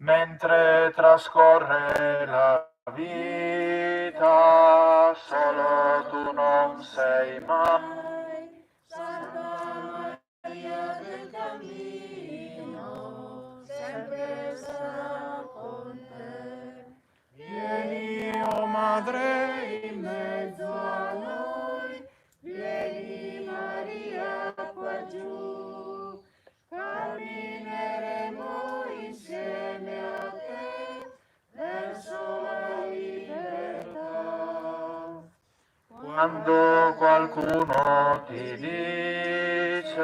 Mentre trascorre la vita, solo tu non sei mai. Santa Maria del cammino, sempre sarà con te. Vieni, o Madre, in mezzo a noi, vieni Maria qua giù, cammineremo insieme a te verso la libertà. Quando qualcuno ti dice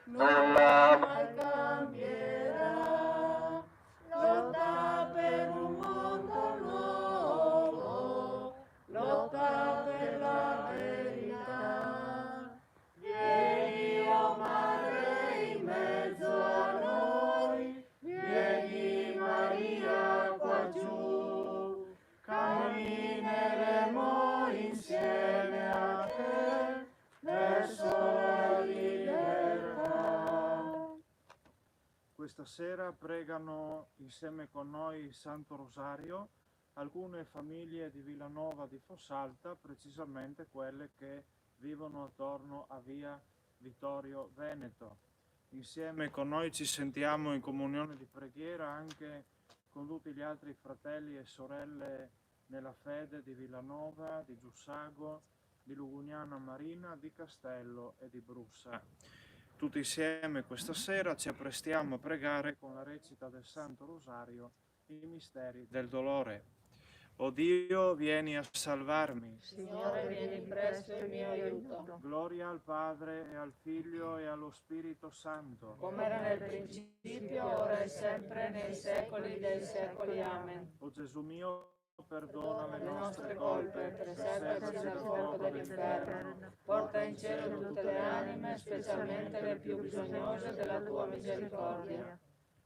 nulla mai cambierà, lotta per un mondo nuovo, lotta per la verità. Vieni, o Madre, in mezzo a noi, vieni Maria qua giù, cammineremo insieme a te verso la libertà. Questa sera pregano insieme con noi il Santo Rosario alcune famiglie di Villanova di Fossalta, precisamente quelle che vivono attorno a via Vittorio Veneto. Insieme con noi ci sentiamo in comunione di preghiera anche con tutti gli altri fratelli e sorelle nella fede di Villanova, di Giussago, di Lugugnana Marina, di Castello e di Brussa. Tutti insieme questa sera ci apprestiamo a pregare con la recita del Santo Rosario i misteri del dolore. O Dio, vieni a salvarmi. Signore, vieni presto in mio aiuto. Gloria al Padre e al Figlio e allo Spirito Santo. Come era nel principio, ora e sempre, nei secoli dei secoli. Amen. O Gesù mio, perdona Le nostre colpe, preservaci dal fuoco dell'inferno, porta in cielo tutte le anime, specialmente le più bisognose della tua misericordia.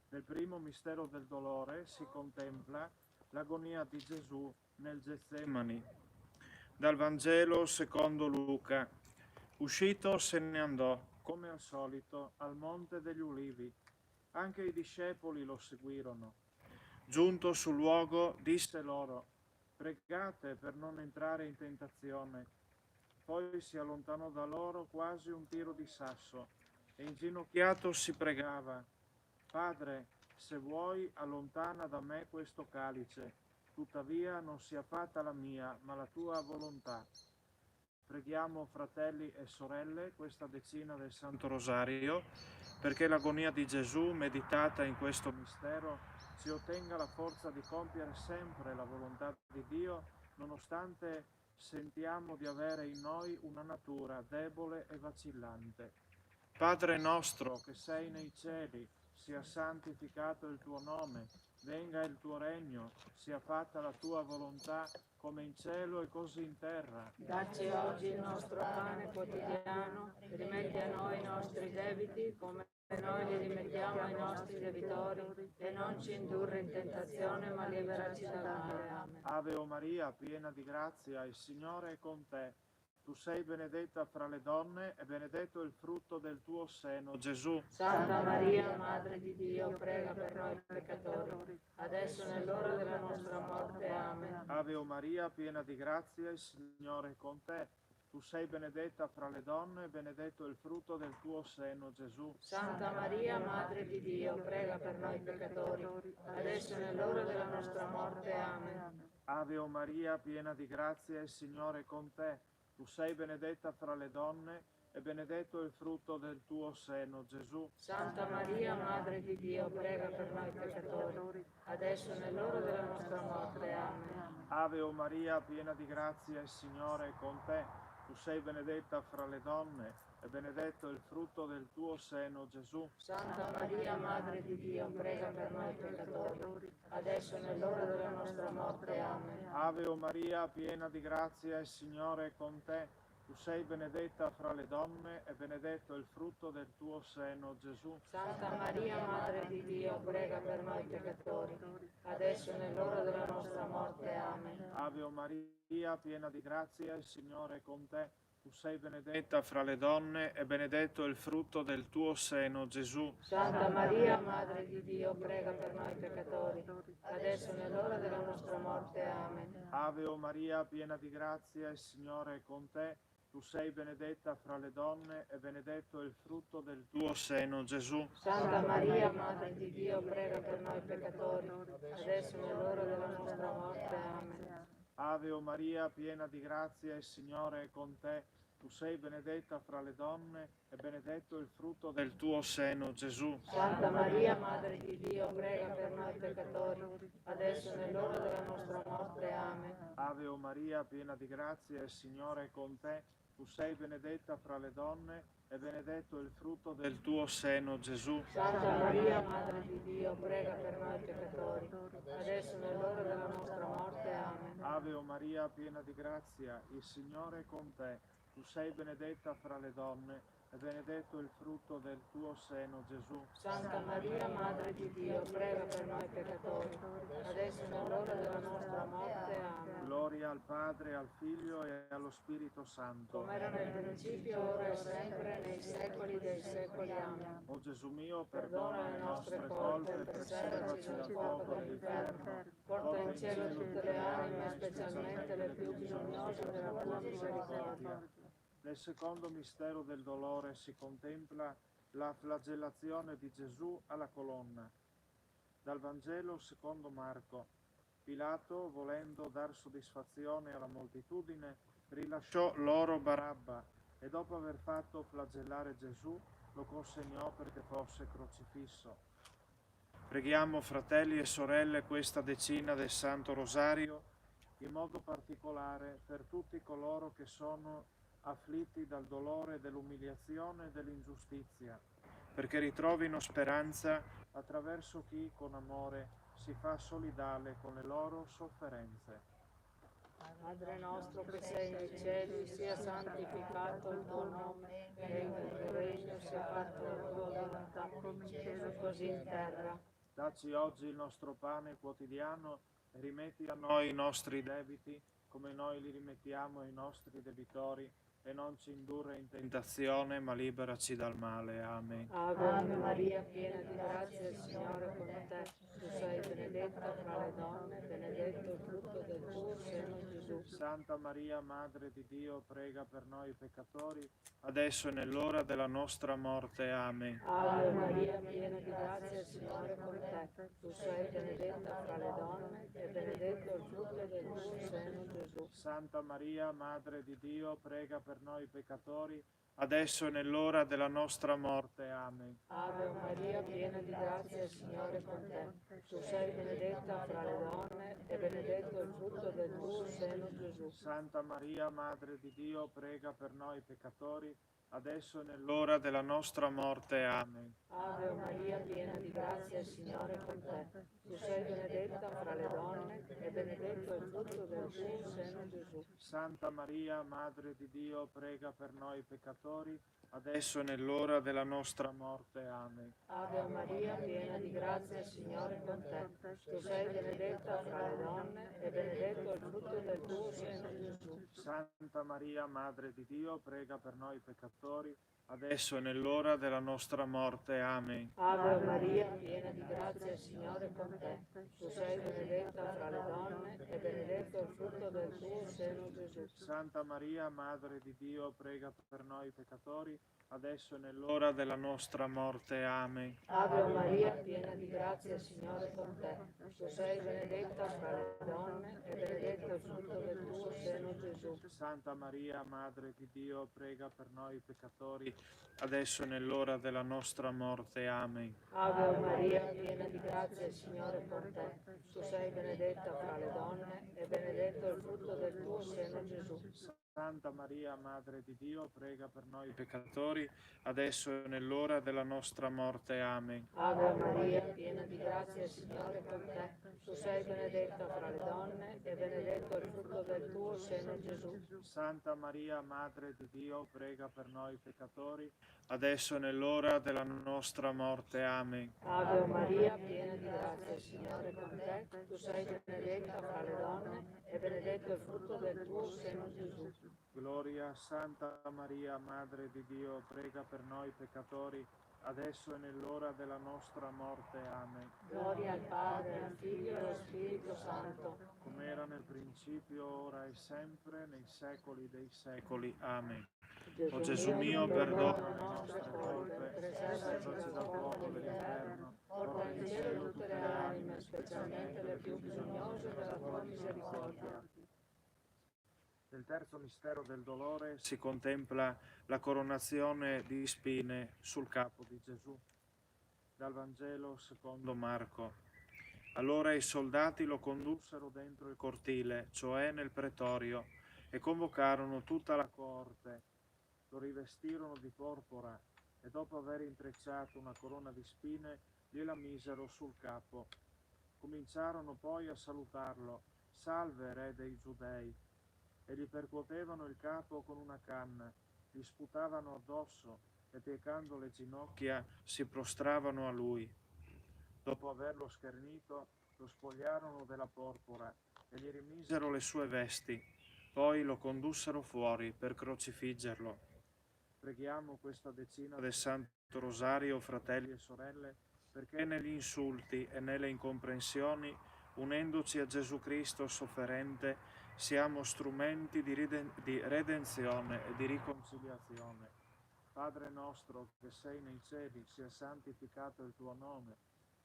Nel primo mistero del dolore si contempla l'agonia di Gesù nel Getsemani. Dal Vangelo secondo Luca. Uscito se ne andò, come al solito, al Monte degli Ulivi. Anche i discepoli lo seguirono. Giunto sul luogo, disse loro: pregate per non entrare in tentazione. Poi si allontanò da loro quasi un tiro di sasso e inginocchiato si pregava: Padre, se vuoi, allontana da me questo calice, tuttavia non sia fatta la mia, ma la tua volontà. Preghiamo, fratelli e sorelle, questa decina del Santo Rosario, perché l'agonia di Gesù, meditata in questo mistero, ci ottenga la forza di compiere sempre la volontà di Dio, nonostante sentiamo di avere in noi una natura debole e vacillante. Padre nostro che sei nei cieli, sia santificato il tuo nome, venga il tuo regno, sia fatta la tua volontà come in cielo e così in terra. Dacci oggi il nostro pane quotidiano, rimetti a noi i nostri debiti come noi li rimettiamo ai nostri debitori, e non ci indurre in tentazione, ma liberaci dal male. Amen. Ave o Maria, piena di grazia, il Signore è con te. Tu sei benedetta fra le donne e benedetto il frutto del tuo seno, Gesù. Santa Maria, Madre di Dio, prega per noi peccatori, adesso è nell'ora della nostra morte. Amen. Ave o Maria, piena di grazia, il Signore è con te. Tu sei benedetta fra le donne e benedetto il frutto del tuo seno, Gesù. Santa Maria, Madre di Dio, prega per noi peccatori, adesso è nell'ora della nostra morte. Amen. Ave o Maria, piena di grazia, il Signore è con te. Tu sei benedetta fra le donne e benedetto il frutto del tuo seno, Gesù. Santa Maria, Madre di Dio, prega per noi peccatori, adesso è nell'ora della nostra morte. Amen. Ave o Maria, piena di grazia, il Signore è con te. Tu sei benedetta fra le donne e benedetto il frutto del tuo seno, Gesù. Santa Maria, Madre di Dio, prega per noi peccatori, adesso è nell'ora della nostra morte. Amen. Ave o Maria, piena di grazia, il Signore è con te. Tu sei benedetta fra le donne e benedetto il frutto del tuo seno, Gesù. Santa Maria, Madre di Dio, prega per noi peccatori, adesso è nell'ora della nostra morte. Amen. Ave o Maria, piena di grazia, il Signore è con te. Tu sei benedetta fra le donne e benedetto è il frutto del tuo seno, Gesù. Santa Maria, Madre di Dio, prega per noi peccatori, adesso è nell'ora della nostra morte. Amen. Ave o Maria, piena di grazia, il Signore è con te. Tu sei benedetta fra le donne e benedetto è il frutto del tuo seno, Gesù. Santa Maria, Madre di Dio, prega per noi peccatori, adesso è nell'ora della nostra morte. Amen. Ave o Maria, piena di grazia, il Signore è con te. Tu sei benedetta fra le donne e benedetto il frutto del tuo seno, Gesù. Santa Maria, Madre di Dio, prega per noi peccatori, adesso è nell'ora della nostra morte. Amen. Ave o Maria, piena di grazia, il Signore è con te. Tu sei benedetta fra le donne e benedetto il frutto del tuo seno, Gesù. Santa Maria, Madre di Dio, prega per noi peccatori, adesso è nell'ora della nostra morte. Amen. Ave o Maria, piena di grazia, il Signore è con te. Tu sei benedetta fra le donne e benedetto il frutto del tuo seno, Gesù. Santa Maria, Madre di Dio, prega per noi peccatori, adesso è nell'ora della nostra morte. Amen. Gloria al Padre, al Figlio e allo Spirito Santo. Come era nel principio, ora e sempre, nei secoli dei secoli. Amen. O Gesù mio, Perdona le nostre colpe, preservaci dal fuoco dell'inferno, porta in cielo tutte le anime, specialmente le più bisognose della tua misericordia. Nel secondo mistero del dolore si contempla la flagellazione di Gesù alla colonna. Dal Vangelo secondo Marco. Pilato, volendo dar soddisfazione alla moltitudine, rilasciò loro Barabba e dopo aver fatto flagellare Gesù lo consegnò perché fosse crocifisso. Preghiamo, fratelli e sorelle, questa decina del Santo Rosario, in modo particolare per tutti coloro che sono afflitti dal dolore dell'umiliazione e dell'ingiustizia, perché ritrovino speranza attraverso chi con amore si fa solidale con le loro sofferenze. Padre nostro che sei nei cieli, sia santificato il tuo nome, venga il tuo regno, sia fatta la tua volontà come in cielo così in terra. Dacci oggi il nostro pane quotidiano e rimetti a noi i nostri debiti, come noi li rimettiamo ai nostri debitori, e non ci indurre in tentazione, ma liberaci dal male. Amen. Ave Maria, piena di grazia, il Signore è con te. Tu sei benedetta fra le donne, benedetto il frutto del tuo seno, Gesù. Santa Maria, Madre di Dio, prega per noi peccatori, adesso e nell'ora della nostra morte. Amen. Ave Maria, piena di grazia, il Signore è con te. Tu sei benedetta fra le donne, e benedetto il frutto del tuo seno, Gesù. Santa Maria, Madre di Dio, prega per noi peccatori, adesso e nell'ora della nostra morte. Amen. Ave Maria, piena di grazia, il Signore è con te. Tu sei benedetta fra le donne, e benedetto il frutto del tuo seno, Gesù. Santa Maria, Madre di Dio, prega per noi peccatori, adesso e nell'ora della nostra morte. Amen. Ave Maria, piena di grazia, il Signore è con te. Tu sei benedetta fra le donne, e benedetto il frutto del tuo seno, Gesù. Santa Maria, Madre di Dio, prega per noi peccatori, adesso e nell'ora della nostra morte. Amen. Ave Maria, piena di grazia, il Signore è con te. Tu sei benedetta fra le donne, e benedetto il frutto del tuo seno, Gesù. Santa Maria, Madre di Dio, prega per noi peccatori, adesso e nell'ora della nostra morte. Amen. Ave Maria, piena di grazia, il Signore è con te. Tu sei benedetta fra le donne, e benedetto il frutto del tuo seno, Gesù. Santa Maria, Madre di Dio, prega per noi peccatori, adesso e nell'ora della nostra morte. Amen. Ave Maria, piena di grazia, il Signore è con te. Tu sei benedetta fra le donne, e benedetto il frutto del tuo seno, Gesù. Santa Maria, Madre di Dio, prega per noi peccatori, adesso e nell'ora della nostra morte. Amen. Ave Maria, piena di grazia, il Signore è con te. Tu sei benedetta fra le donne, e benedetto il frutto del tuo seno, Gesù. Santa Maria, Madre di Dio, prega per noi peccatori, adesso e nell'ora della nostra morte. Amen. Ave Maria, piena di grazia, il Signore è con te. Tu sei benedetta fra le donne, e benedetto il frutto del tuo seno, Gesù. Santa Maria, Madre di Dio, prega per noi peccatori, adesso e nell'ora della nostra morte. Amen. Ave Maria, piena di grazia, il Signore è con te. Tu sei benedetta fra le donne e benedetto è il frutto del tuo seno, Gesù. Gloria a Santa Maria, Madre di Dio, prega per noi peccatori, adesso e nell'ora della nostra morte. Amen. Gloria al Padre, al Figlio e allo Spirito Santo. Come era nel principio, ora e sempre, nei secoli dei secoli. Amen. O Gesù mio, perdona le nostre colpe, preservaci dal fuoco dell'inferno, Porta in cielo tutte le anime, specialmente le più bisognose della tua misericordia. Nel terzo mistero del dolore si contempla la coronazione di spine sul capo di Gesù. Dal Vangelo secondo Marco. Allora i soldati lo condussero dentro il cortile, cioè nel pretorio, e convocarono tutta la coorte. Lo rivestirono di porpora e dopo aver intrecciato una corona di spine gliela misero sul capo. Cominciarono poi a salutarlo: «Salve, re dei Giudei!» E gli percuotevano il capo con una canna, gli sputavano addosso e piegando le ginocchia si prostravano a lui. Dopo averlo schernito, lo spogliarono della porpora e gli rimisero le sue vesti. Poi lo condussero fuori per crocifiggerlo. Preghiamo questa decina del Santo Rosario, fratelli e sorelle, perché negli insulti e nelle incomprensioni, unendoci a Gesù Cristo sofferente, siamo strumenti di redenzione e di riconciliazione. Padre nostro che sei nei cieli, sia santificato il tuo nome,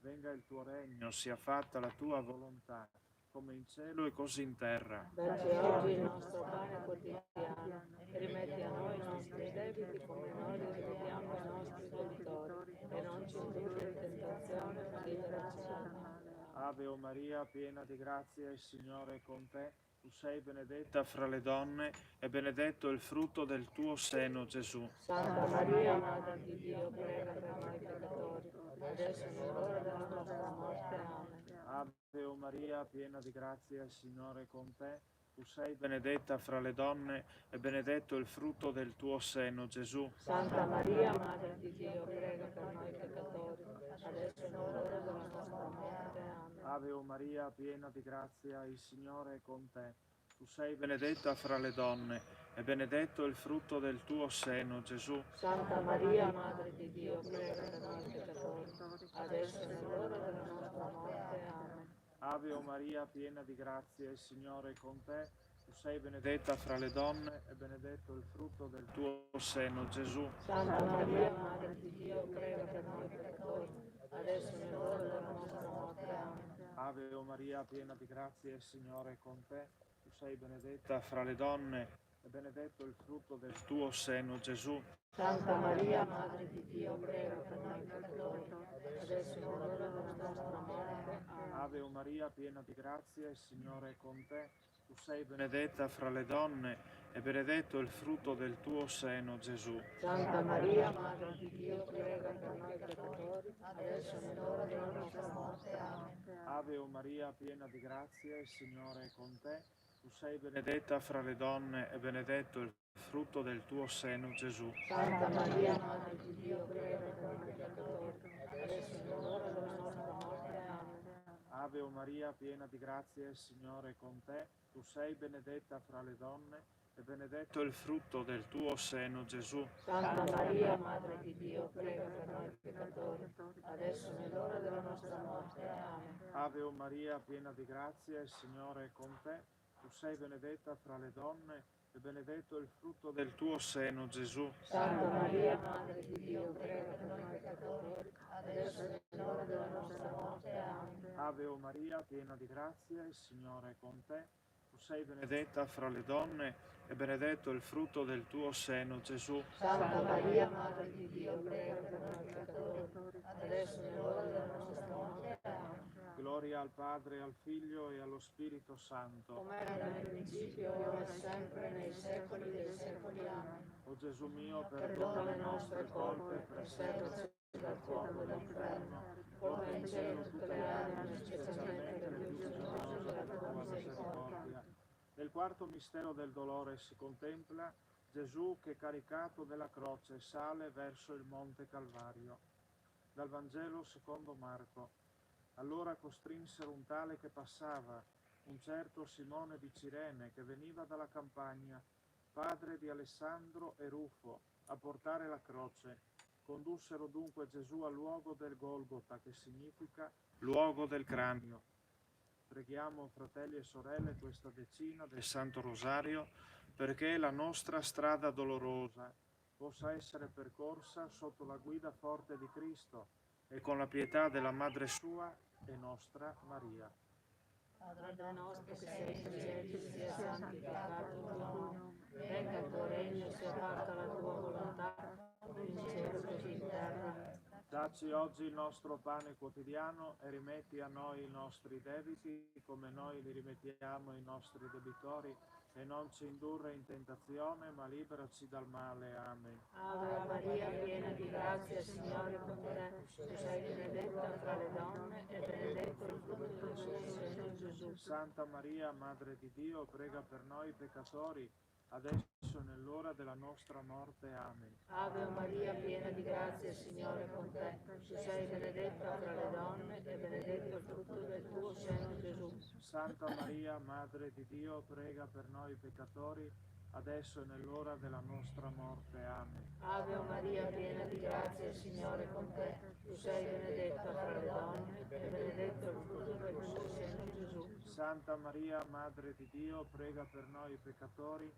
venga il tuo regno, sia fatta la tua volontà, come in cielo e così in terra. Dacci oggi il nostro pane quotidiano e rimetti a noi i nostri debiti come noi li rimettiamo ai nostri debitori e non ci indurre in tentazione ma liberaci dal male. Ave o Maria, piena di grazia, il Signore è con te. Tu sei benedetta fra le donne e benedetto il frutto del tuo seno, Gesù. Santa Maria, Madre di Dio, prega per noi peccatori, adesso è l'ora della nostra morte. Amen. Ave o Maria, piena di grazia, il Signore è con te. Tu sei benedetta fra le donne e benedetto il frutto del tuo seno, Gesù. Santa Maria, Madre di Dio, prega per noi peccatori, adesso è l'ora della nostra morte. Amen. Ave o Maria, piena di grazia, il Signore è con te. Tu sei benedetta fra le donne e benedetto il frutto del tuo seno, Gesù. Santa Maria, Madre di Dio, prega per noi peccatori, adesso è l'ora della nostra morte. Amen. Ave o Maria, piena di grazia, il Signore è con te. Tu sei benedetta fra le donne e benedetto il frutto del tuo seno, Gesù. Santa Maria, Madre di Dio, prega per noi peccatori, adesso è l'ora della nostra morte. Amen. Ave o Maria, piena di grazia, il Signore è con te. Tu sei benedetta fra le donne e benedetto il frutto del tuo seno, Gesù. Santa Maria, Madre di Dio, prega per noi peccatori, adesso è l'ora della nostra morte. Amen. Ave o Maria, piena di grazia, il Signore è con te. Tu sei benedetta fra le donne e benedetto il frutto del tuo seno, Gesù. Santa Maria, Madre di Dio, prega per noi peccatori, adesso è l'ora della nostra morte. Amen. Ave o Maria, piena di grazia, il Signore è con te. Tu sei benedetta fra le donne e benedetto il frutto del tuo seno, Gesù. Santa Maria, Madre di Dio, prega per noi peccatori, adesso è l'ora della nostra morte. Amen. Ave o Maria, piena di grazia, il Signore è con te. Tu sei benedetta fra le donne e benedetto il frutto del tuo seno, Gesù. Santa Maria, Madre di Dio, prega per noi peccatori, adesso è l'ora della nostra morte. Amen. Ave o Maria, piena di grazia, il Signore è con te. Tu sei benedetta fra le donne e benedetto il frutto del tuo seno, Gesù. Santa Maria, Madre di Dio, prega per noi peccatori, adesso è l'ora della nostra morte. Amen. Ave o Maria, piena di grazia, il Signore è con te. Tu sei benedetta fra le donne e benedetto il frutto del tuo seno, Gesù. Santa Maria, Madre di Dio, prega per noi peccatori, adesso è l'ora della nostra morte. Amen. Gloria al Padre, al Figlio e allo Spirito Santo. Come era nel principio, ora e sempre, nei secoli dei secoli. Amen. O Gesù mio, Perdona le nostre colpe, preservaci dal fuoco dell'inferno, porta in cielo tutte le anime, specialmente le più bisognose della tua misericordia. Nel quarto mistero del dolore si contempla Gesù che caricato della croce sale verso il monte Calvario. Dal Vangelo secondo Marco. Allora costrinsero un tale che passava, un certo Simone di Cirene, che veniva dalla campagna, padre di Alessandro e Rufo, a portare la croce. Condussero dunque Gesù al luogo del Golgota, che significa luogo del cranio. Preghiamo, fratelli e sorelle, questa decina del Santo Rosario perché la nostra strada dolorosa possa essere percorsa sotto la guida forte di Cristo e con la pietà della Madre sua e nostra Maria. Padre nostro che sei in cielo, sia santificato il tuo nome, venga il tuo regno, sia fatta la tua volontà, come in cielo così in terra. Dacci oggi il nostro pane quotidiano e rimetti a noi i nostri debiti come noi li rimettiamo ai nostri debitori e non ci indurre in tentazione ma liberaci dal male. Amen. Ave Maria, piena di grazia, Signore è con te, tu sei benedetta fra le donne e benedetto il frutto del tuo seno, Gesù. Santa Maria, Madre di Dio, prega per noi peccatori, adesso e nell'ora della nostra morte. Amen. Ave Maria, piena di grazia, Signore è con te, tu sei benedetta fra le donne e benedetto il frutto del tuo seno, Gesù. Santa Maria, Madre di Dio, prega per noi peccatori, adesso e nell'ora della nostra morte. Amen. Ave Maria, piena di grazia, Signore è con te, tu sei benedetta fra le donne e benedetto il frutto del tuo seno, Gesù. Santa Maria, Madre di Dio, prega per noi peccatori,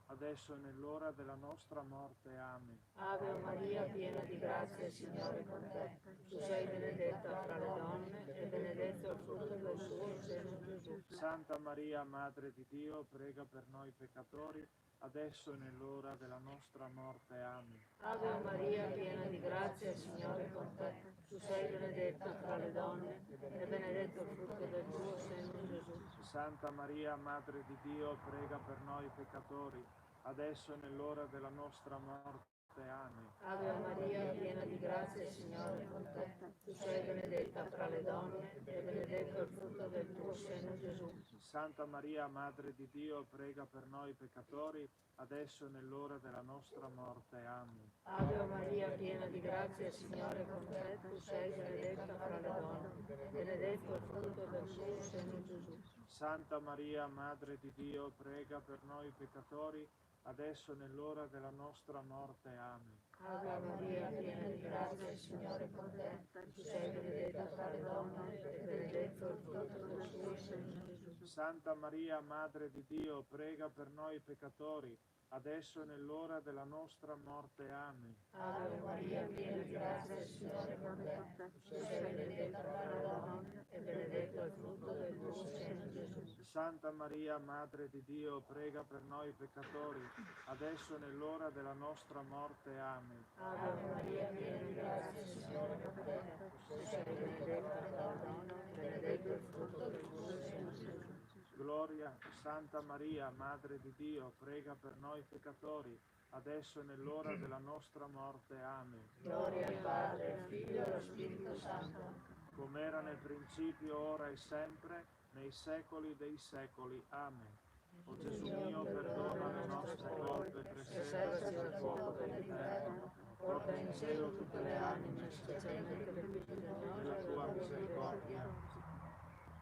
adesso e nell'ora della nostra morte. Amen. Ave Maria, piena di grazia, Signore è con te, tu sei benedetta fra le donne e benedetto il frutto del tuo seno, Gesù. Santa Maria, Madre di Dio, prega per noi peccatori, adesso e nell'ora della nostra morte. Amen. Ave Maria, piena di grazia, Signore è con te, tu sei benedetta fra le donne e benedetto il frutto del tuo seno, Gesù. Santa Maria, Madre di Dio, prega per noi peccatori, adesso e nell'ora della nostra morte. Amen. Ave Maria, piena di grazia, Signore è con te, tu sei benedetta fra le donne e benedetto il frutto del tuo seno, Gesù. Santa Maria, Madre di Dio, prega per noi peccatori, adesso e nell'ora della nostra morte. Amen. Ave Maria, piena di grazia, Signore è con te, tu sei benedetta fra le donne, benedetto il frutto del tuo seno, Gesù. Santa Maria, Madre di Dio, prega per noi peccatori, adesso e nell'ora della nostra morte. Amen. Ave Maria, piena di grazia, Signore è con te, tu sei benedetta fra le donne e benedetto il frutto del tuo seno, Gesù. Santa Maria, Madre di Dio, prega per noi peccatori, adesso e nell'ora della nostra morte. Amen. Ave Maria, piena di grazia, Signore è con te, tu sei benedetta fra le donne e benedetto il frutto del tuo seno, Gesù. Santa Maria, Madre di Dio, prega per noi peccatori, adesso e nell'ora della nostra morte. Amen. Ave Maria, piena di grazia, Signore è con te, tu sei benedetta fra le donne e benedetto il frutto del tuo seno, Gesù. Gloria, Santa Maria, Madre di Dio, prega per noi peccatori, adesso e nell'ora della nostra morte. Amen. Gloria al Padre, al Figlio e allo Spirito Santo. Come era nel principio, ora e sempre, nei secoli dei secoli. Amen. O Gesù mio, perdona le nostre colpe, preservaci dal fuoco dell'inferno, porta in cielo tutte le anime, specialmente le più bisognose della tua misericordia.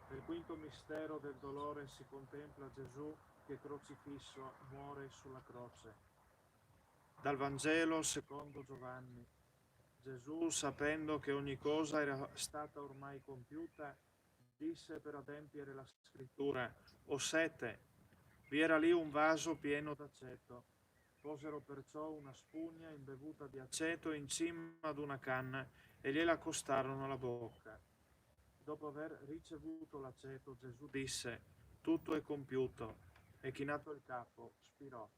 Nel quinto mistero del dolore si contempla Gesù che crocifisso muore sulla croce. Dal Vangelo secondo Giovanni. Gesù, sapendo che ogni cosa era stata ormai compiuta, disse per adempiere la scrittura: «Ho sete». Vi era lì un vaso pieno d'aceto. Posero perciò una spugna imbevuta di aceto in cima ad una canna e gliela accostarono alla bocca. Dopo aver ricevuto l'aceto, Gesù disse: «Tutto è compiuto», e chinato il capo, spirò.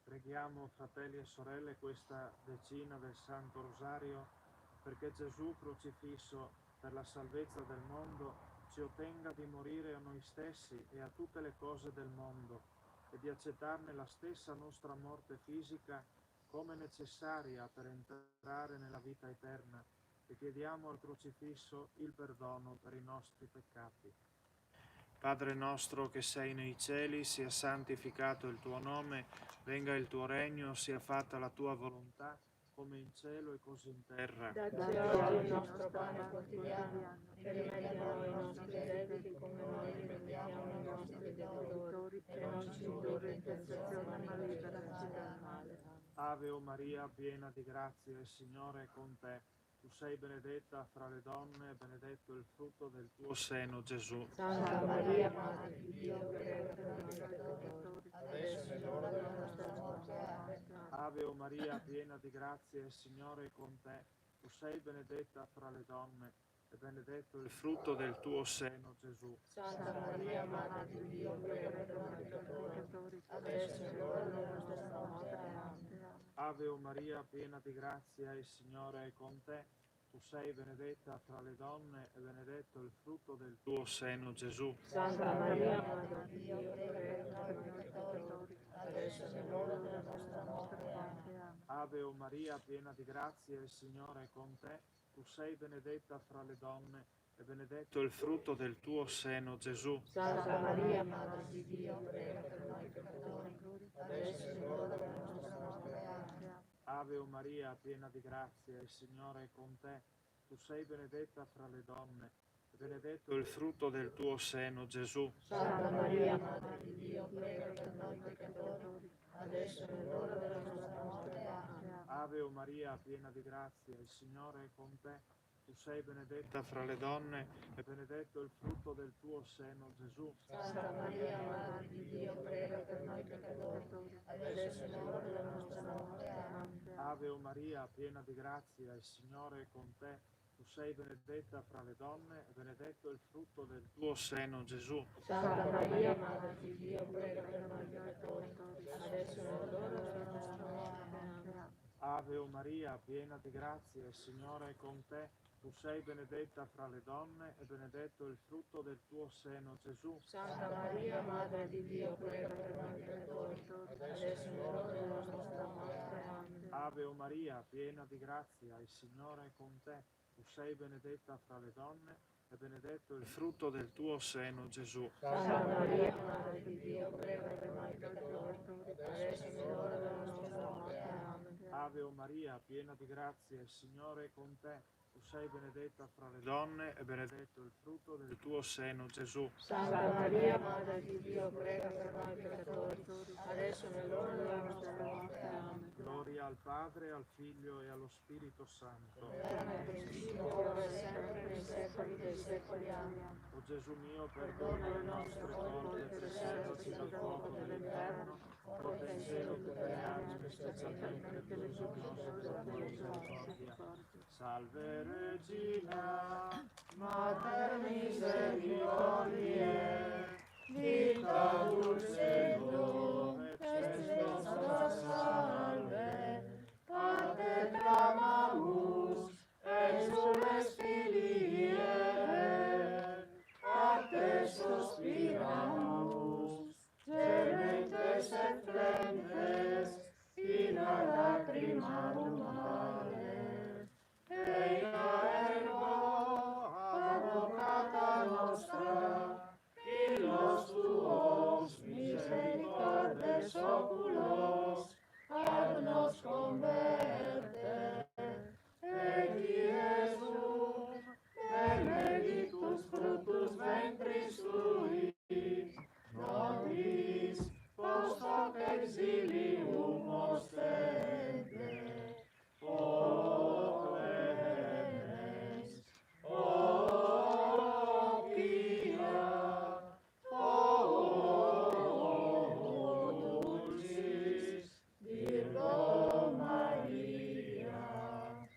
Preghiamo, fratelli e sorelle, questa decina del Santo Rosario perché Gesù crocifisso per la salvezza del mondo ci ottenga di morire a noi stessi e a tutte le cose del mondo e di accettarne la stessa nostra morte fisica come necessaria per entrare nella vita eterna, e chiediamo al crocifisso il perdono per i nostri peccati. Padre nostro che sei nei cieli, sia santificato il tuo nome, venga il tuo regno, sia fatta la tua volontà, come in cielo e così in terra. Dacci oggi il nostro pane quotidiano e rimetti a noi i nostri debiti come noi li rimettiamo ai nostri debitori e non ci indurre in tentazione ma liberaci dal male. Ave o Maria, piena di grazia, il Signore è con te. Tu sei benedetta fra le donne e benedetto il frutto del tuo seno, Gesù. Santa Maria, Madre di Dio, prega per noi peccatori, adesso è l'ora della nostra morte. Amen. Ave o Maria, piena di grazia, il Signore è con te. Tu sei benedetta fra le donne e benedetto il frutto del tuo seno, Gesù. Santa Maria, Madre di Dio, prega per noi peccatori, adesso è l'ora della nostra morte. Amen. Ave o Maria, piena di grazia, il Signore è con te. Tu sei benedetta fra le donne e benedetto il frutto del tuo seno, Gesù. Santa Maria, Madre di Dio, prega per noi peccatori, adesso è l'ora della nostra morte. Amen. Ave o Maria, piena di grazia, il Signore è con te. Tu sei benedetta fra le donne e benedetto il frutto del tuo seno, Gesù. Santa Maria, Madre di Dio, prega per noi peccatori, adesso è l'ora della nostra morte. Amen. Ave o Maria, piena di grazia, il Signore è con te. Tu sei benedetta fra le donne e benedetto il frutto del tuo seno, Gesù. Santa Maria, Madre di Dio, prega per noi peccatori, adesso è l'ora della nostra morte. Amen. Ave o Maria, piena di grazia, il Signore è con te. Tu sei benedetta fra le donne e benedetto il frutto del tuo seno, Gesù. Santa Maria, Madre di Dio, prega per noi peccatori, adesso è l'ora della nostra morte. Amen. Ave o Maria, piena di grazia, il Signore è con te. Tu sei benedetta fra le donne e benedetto il frutto del tuo seno, Gesù. Santa Maria, Madre di Dio, prega per noi peccatori, adesso è l'ora della nostra morte. Amen. Ave o Maria, piena di grazia, il Signore è con te. Tu sei benedetta fra le donne e benedetto il frutto del tuo seno, Gesù. Santa Maria, Madre di Dio, prega per noi peccatori, adesso è l'ora della nostra morte. Amen. Ave o Maria, piena di grazia, il Signore è con te. Tu sei benedetta fra le donne e benedetto il frutto del tuo seno, Gesù. Santa Maria, Madre di Dio, prega per noi peccatori, adesso è l'ora della nostra morte. Amen. Ave o Maria, piena di grazia, il Signore è con te. Tu sei benedetta fra le donne e benedetto il frutto del tuo seno, Gesù. Santa Maria, Madre di Dio, prega per noi peccatori, adesso è l'ora della nostra morte. Amen. Gloria al Padre, al Figlio e allo Spirito Santo. Come principio, ora e sempre, nei secoli dei secoli. Amen. O Gesù mio, perdona le nostre colpe, preservaci dal fuoco dell'inferno, porta in cielo tutte le anime, specialmente quelle più bisognose della tua misericordia. Salve Regina, Mater misericordiae, vita dulcedo, et nostra salve, a te clamamus, exules Filii Eve, a te sospiramus, gementes et flentes, in lacrimarum vale. Eia ergo, advocata nostra, in los tuos misericordes oculos, ad nos converte. Et Iesus, benedictus fructus ventris tui, nobis post hoc exilium ostende. O clemens, o pia, o dulcis Virgo Maria.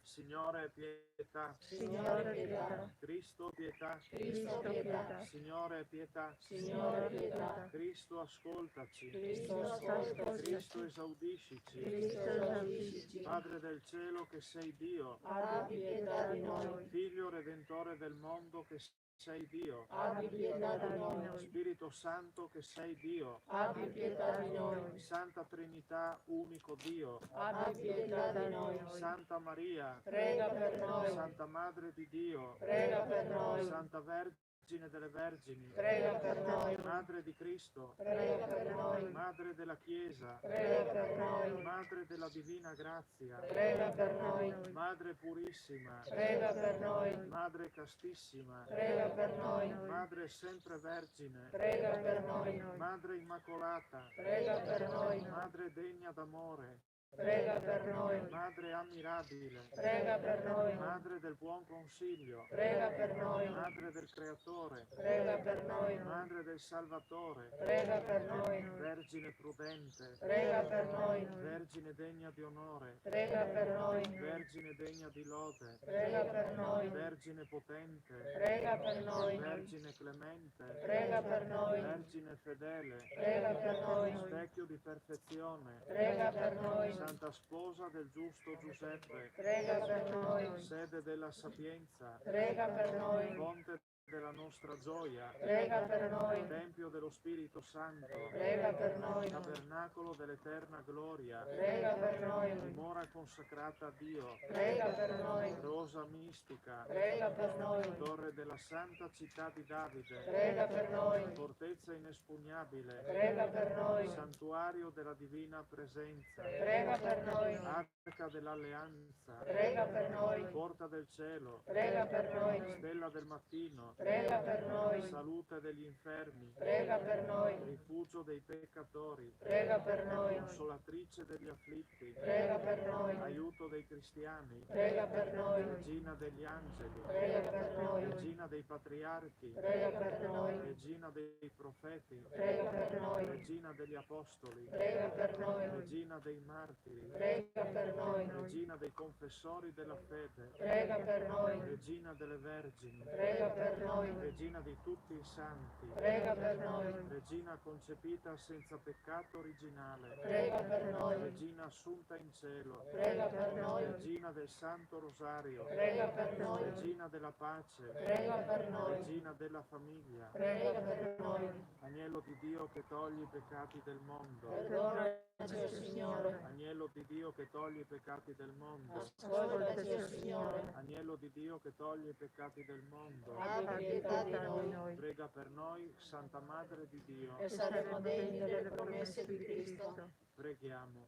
Signore Signore pietà, Signore pietà, Cristo pietà, Cristo pietà, Signore pietà, Signore pietà, Cristo ascoltaci, Cristo ascoltaci, Cristo esaudiscici, Cristo esaudiscici, Padre del cielo che sei Dio, abbi pietà di noi, Figlio redentore del mondo che sei Dio, abbi pietà di noi, Spirito Santo che sei Dio, abbi pietà di noi, Santa Trinità, unico Dio, abbi pietà di noi, Santa Maria, prega per noi, Santa Madre di Dio, prega per noi, Santa Vergine delle Vergini, prega per noi, Madre di Cristo, prega per noi, Madre della Chiesa, prega per noi, Madre della Divina Grazia, prega per noi, Madre purissima, prega per noi, Madre castissima, prega per noi, Madre sempre vergine, prega per noi, Madre immacolata, prega per noi, Madre degna d'amore, prega per noi, Madre ammirabile, prega per noi, Madre del buon consiglio, prega per noi, Madre del Creatore, prega per noi, Madre del Salvatore, prega per noi, Vergine prudente, prega per noi, Vergine degna di onore, prega per noi, Vergine degna di lode, prega per noi, Vergine potente, prega per noi, Vergine clemente, prega per noi, Vergine fedele, prega per noi, Specchio di perfezione, prega per noi, Santa Sposa del giusto Giuseppe, prega per noi, Sede della sapienza, prega per noi, Fonte della nostra gioia, prega per noi, Tempio dello Spirito Santo, prega per noi, Tabernacolo dell'eterna gloria, prega per noi, dimora consacrata a Dio, prega per noi, rosa mistica, prega per noi, torre della santa città di Davide, prega per noi, fortezza inespugnabile, prega per noi, santuario della divina presenza, prega per noi, arca dell'alleanza, prega per noi, porta del cielo, prega per noi, stella del mattino, prega per noi, salute degli infermi, prega per noi, rifugio dei peccatori, prega per noi, consolatrice degli afflitti, prega per noi, aiuto dei cristiani, prega per noi, regina degli angeli, prega per noi, regina dei patriarchi, prega per noi, regina dei profeti, prega per noi, regina degli apostoli, prega per noi, regina dei martiri, prega per noi, regina dei confessori della fede, prega per noi, regina delle vergini, prega per noi, regina di tutti i santi, prega per noi, regina concepita senza peccato originale, prega per noi, regina assunta in cielo, prega per noi, regina del Santo Rosario, prega per noi, regina della pace, prega per noi, regina della famiglia, prega per noi, agnello di Dio che toglie i peccati del mondo, perdonaci, o Signore, agnello di Dio che toglie i peccati del mondo, ascoltaci, o Signore, agnello di Dio che toglie i peccati del mondo, abbi pietà di noi, prega per noi, Santa Madre di Dio. e saremo degni delle promesse di Cristo. Preghiamo.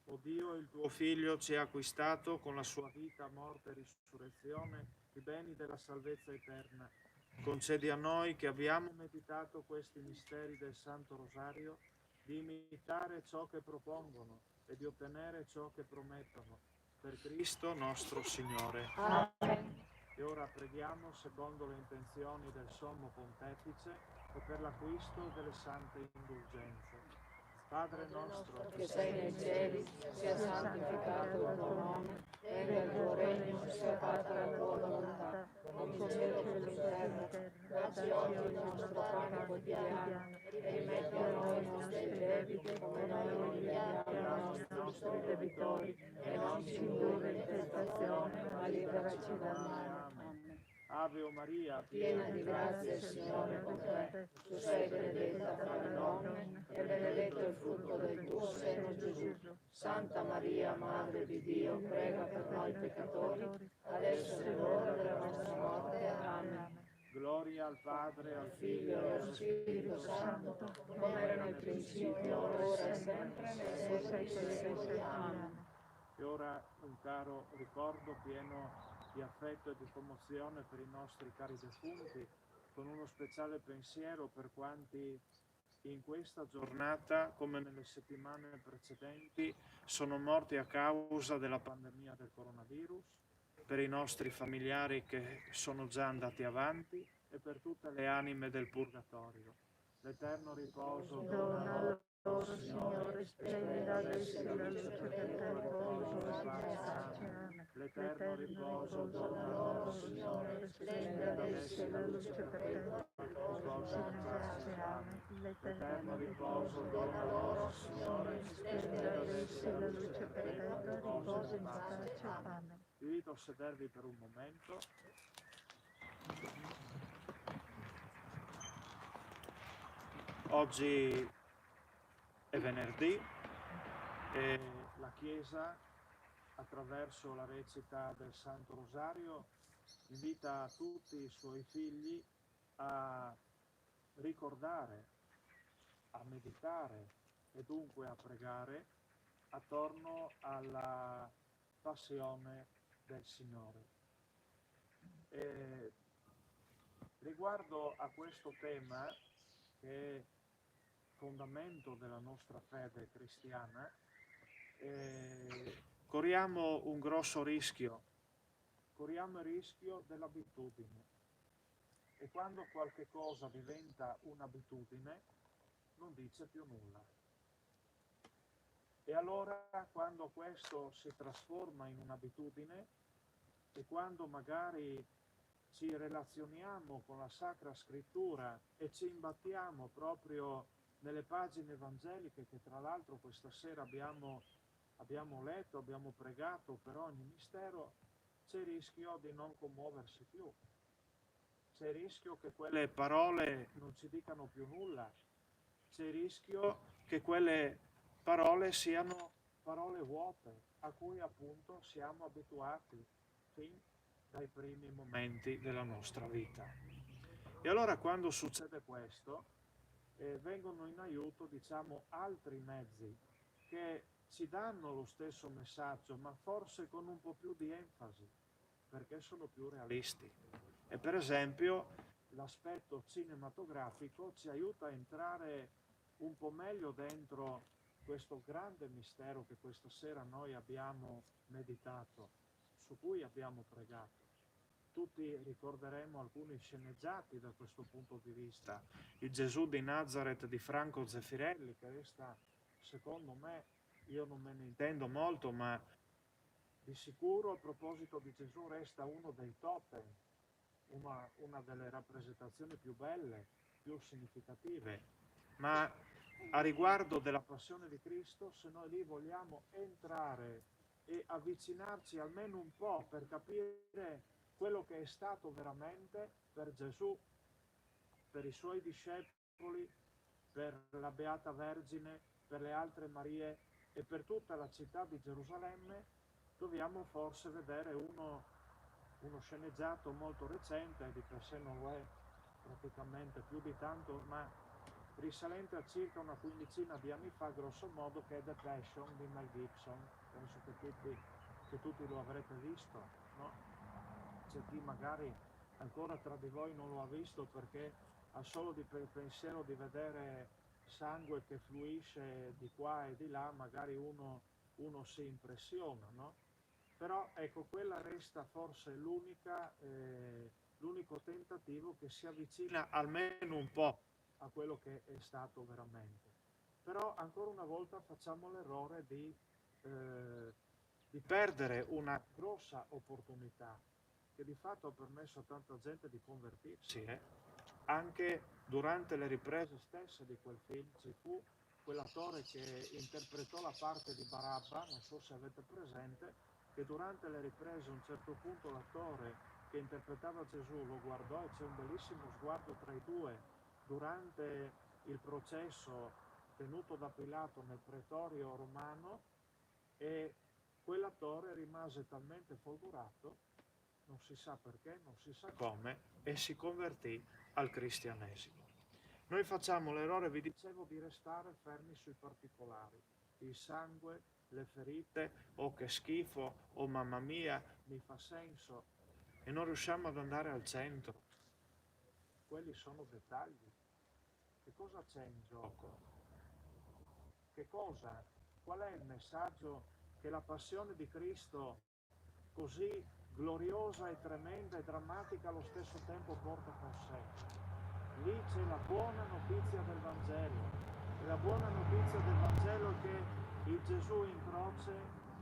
O Dio, il tuo Figlio ci ha acquistato con la sua vita, morte e risurrezione i beni della salvezza eterna. Concedi a noi che abbiamo meditato questi misteri del Santo Rosario di imitare ciò che propongono e di ottenere ciò che promettono. Per Cristo nostro Signore. Amen. E ora preghiamo secondo le intenzioni del Sommo Pontefice e per l'acquisto delle sante indulgenze. Padre nostro, Che sei nei cieli, sia santificato il tuo nome, venga il tuo regno, sia fatta la tua volontà, come in cielo così in terra. Dacci oggi il nostro pane quotidiano, e rimetti a noi i nostri debiti, come noi rimettiamo ai nostri debitori, e non ci indurre in tentazione, ma liberaci dal male. Ave o Maria, Piena di grazia, il Signore è con te. Tu sei benedetta fra le donne, e benedetto il frutto del tuo seno, Gesù. Santa Maria, Madre di Dio, prega per noi peccatori, adesso è l'ora della nostra morte. Amen. gloria al Padre, al Figlio e allo Spirito Santo, come era nel principio, ora e sempre, nei secoli. Amen. E ora un caro ricordo pieno di affetto e di commozione per i nostri cari defunti, con uno speciale pensiero per quanti in questa giornata, come nelle settimane precedenti, sono morti a causa della pandemia del coronavirus, per i nostri familiari che sono già andati avanti e per tutte le anime del purgatorio. L'eterno riposo dona loro, Signore, splendida ad essi la luce che te riposo, l'eterno riposo dona loro, Signore, splendida ad essi la luce che te riposo, l'eterno riposo dona loro, Signore, splendida ad essi la luce che te riposo in pace. Amen. Vi invito a sedervi per un momento. Oggi è venerdì e la Chiesa, attraverso la recita del Santo Rosario, invita tutti i suoi figli a ricordare, a meditare e dunque a pregare attorno alla passione del Signore. E riguardo a questo tema, che è fondamento della nostra fede cristiana, corriamo un grosso rischio. Corriamo il rischio dell'abitudine. E quando qualche cosa diventa un'abitudine, non dice più nulla. E allora, quando questo si trasforma in un'abitudine, e quando magari ci relazioniamo con la Sacra Scrittura e ci imbattiamo proprio nelle pagine evangeliche che tra l'altro questa sera abbiamo letto, abbiamo pregato per ogni mistero, c'è il rischio di non commuoversi più. C'è il rischio che quelle parole non ci dicano più nulla. C'è il rischio che quelle parole siano parole vuote, a cui appunto siamo abituati fin dai primi momenti della nostra vita. E allora quando succede questo, vengono in aiuto, diciamo, altri mezzi che ci danno lo stesso messaggio, ma forse con un po' più di enfasi, perché sono più realisti. E per esempio l'aspetto cinematografico ci aiuta a entrare un po' meglio dentro questo grande mistero che questa sera noi abbiamo meditato, su cui abbiamo pregato. Tutti ricorderemo alcuni sceneggiati da questo punto di vista. Il Gesù di Nazareth di Franco Zeffirelli, che resta, secondo me, io non me ne intendo molto, ma di sicuro a proposito di Gesù resta uno dei totem, una delle rappresentazioni più belle, più significative. Ma a riguardo della passione di Cristo, se noi lì vogliamo entrare e avvicinarci almeno un po' per capire quello che è stato veramente per Gesù, per i suoi discepoli, per la Beata Vergine, per le altre Marie e per tutta la città di Gerusalemme, dobbiamo forse vedere uno sceneggiato molto recente, di per sé non lo è praticamente più di tanto, ma risalente a circa una quindicina di anni fa, grosso modo, che è The Passion di Mel Gibson. Penso che tutti lo avrete visto, no? C'è chi magari ancora tra di voi non lo ha visto perché ha solo il pensiero di vedere sangue che fluisce di qua e di là, magari uno si impressiona, no? Però ecco, quella resta forse l'unico tentativo che si avvicina almeno un po' a quello che è stato veramente. Però ancora una volta facciamo l'errore di perdere una grossa opportunità che di fatto ha permesso a tanta gente di convertirsi. Anche durante le riprese stesse di quel film ci fu quell'attore che interpretò la parte di Barabba, non so se avete presente, che durante le riprese a un certo punto l'attore che interpretava Gesù lo guardò e c'è un bellissimo sguardo tra i due durante il processo tenuto da Pilato nel pretorio romano, e quell'attore rimase talmente folgorato, non si sa perché, non si sa come, e si convertì al cristianesimo. Noi facciamo l'errore, vi dicevo, di restare fermi sui particolari, il sangue, le ferite, oh che schifo, oh mamma mia, mi fa senso, e non riusciamo ad andare al centro. Quelli sono dettagli. Che cosa c'è in gioco? Qual è il messaggio che la passione di Cristo, così gloriosa e tremenda e drammatica allo stesso tempo, porta con sé? Lì c'è la buona notizia del Vangelo, La buona notizia del Vangelo è che il Gesù in croce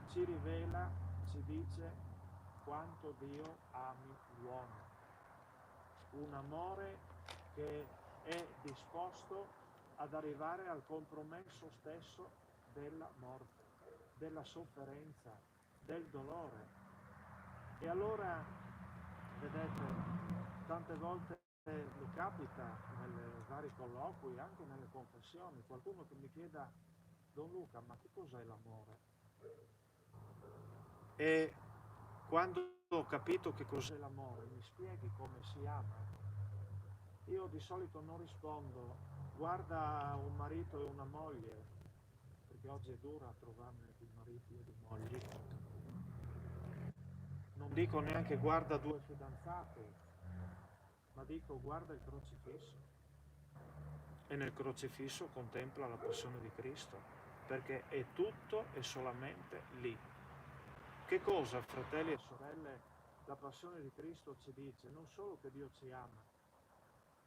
ci rivela, ci dice quanto Dio ami l'uomo. Un amore che è disposto ad arrivare al compromesso stesso della morte, della sofferenza, del dolore. E allora, vedete, tante volte mi capita nei vari colloqui, anche nelle confessioni, qualcuno che mi chieda: Don Luca, ma che cos'è l'amore? E quando ho capito che cos'è l'amore, mi spieghi come si ama? Io di solito non rispondo: guarda un marito e una moglie, perché oggi è dura trovarne di mariti e di mogli. Non dico neanche guarda due fidanzati, ma dico guarda il crocifisso. E nel crocifisso contempla la passione di Cristo, perché è tutto e solamente lì. Che cosa, fratelli e sorelle, la passione di Cristo ci dice? Non solo che Dio ci ama,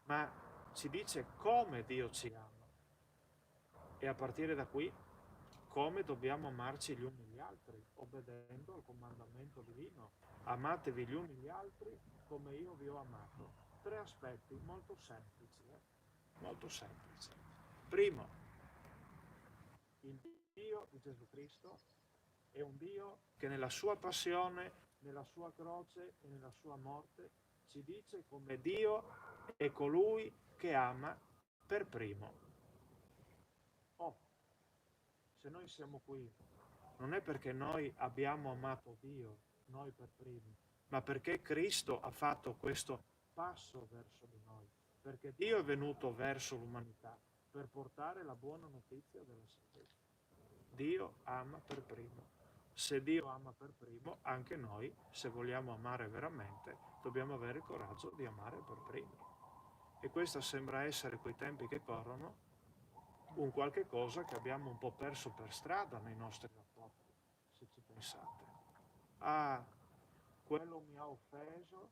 ma ci dice come Dio ci ama. E a partire da qui, come dobbiamo amarci gli uni gli altri, obbedendo al comandamento divino. Amatevi gli uni gli altri come io vi ho amato. 3 aspetti molto semplici, molto semplici. Primo, il Dio di Gesù Cristo è un Dio che nella sua passione, nella sua croce e nella sua morte ci dice come Dio è colui che ama per primo. Se noi siamo qui, non è perché noi abbiamo amato Dio, noi per primi, ma perché Cristo ha fatto questo passo verso di noi, perché Dio è venuto verso l'umanità per portare la buona notizia della salvezza. Dio ama per primo. Se Dio ama per primo, anche noi, se vogliamo amare veramente, dobbiamo avere il coraggio di amare per primi. E questa sembra essere, quei tempi che corrono, un qualche cosa che abbiamo un po' perso per strada nei nostri rapporti, se ci pensate. Ah, quello mi ha offeso,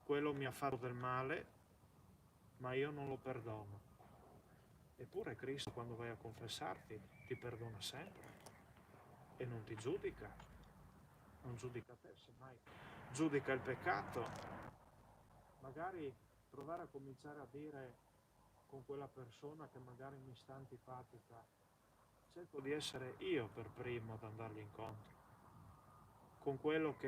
quello mi ha fatto del male, ma io non lo perdono. Eppure Cristo, quando vai a confessarti, ti perdona sempre e non ti giudica, non giudica te, semmai giudica il peccato. Magari provare a cominciare a dire con quella persona che magari mi sta antipatica: cerco di essere io per primo ad andargli incontro, con quello che